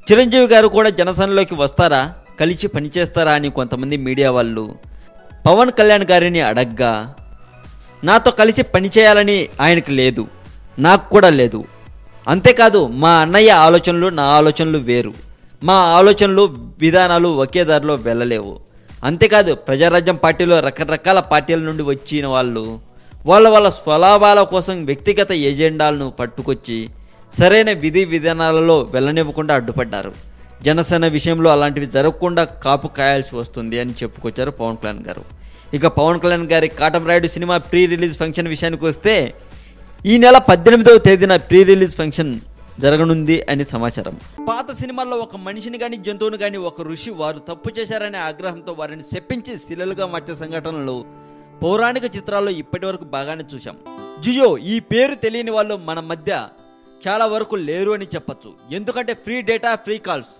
చిరంజీవి గారు కూడా జనసేనలోకి వస్తారా, కలిసి పనిచేస్తారా అని కొంతమంది మీడియా వాళ్ళు పవన్ కళ్యాణ్ గారిని అడగ్గా, నాతో కలిసి పనిచేయాలని ఆయనకు లేదు, నాకు కూడా లేదు. అంతేకాదు మా అన్నయ్య ఆలోచనలు నా ఆలోచనలు వేరు, మా ఆలోచనలు విధానాలు ఒకే దారిలో వెళ్ళలేవు. అంతేకాదు ప్రజారాజ్యం పార్టీలో రకరకాల పార్టీల నుండి వచ్చిన వాళ్ళు వాళ్ళ స్వలాభాల కోసం వ్యక్తిగత ఎజెండాలను పట్టుకొచ్చి సరైన విధి విధానాలలో వెళ్ళనివ్వకుండా అడ్డుపడ్డారు. జనసేన విషయంలో అలాంటివి జరగకుండా కాపు కాయాల్సి వస్తుంది అని చెప్పుకొచ్చారు పవన్ కళ్యాణ్ గారు. ఇక పవన్ కళ్యాణ్ గారి Katamarayudu cinema pre release function విషయానికి వస్తే ఈ నెల 18వ తేదీన ప్రీ రిలీజ్ ఫంక్షన్ జరగనుంది అని సమాచారం. పాత సినిమాల్లో ఒక మనిషిని కానీ జంతువుని కానీ ఒక ఋషి వారు తప్పు చేశారనే ఆగ్రహంతో వారిని శపించి శిలలుగా మార్చే సంఘటనలు పౌరాణిక చిత్రాల్లో ఇప్పటి వరకు బాగానే చూశాం. జియో ఈ పేరు తెలియని వాళ్ళు మన మధ్య చాలా వరకు లేరు అని చెప్పచ్చు. ఎందుకంటే ఫ్రీ డేటా, ఫ్రీ కాల్స్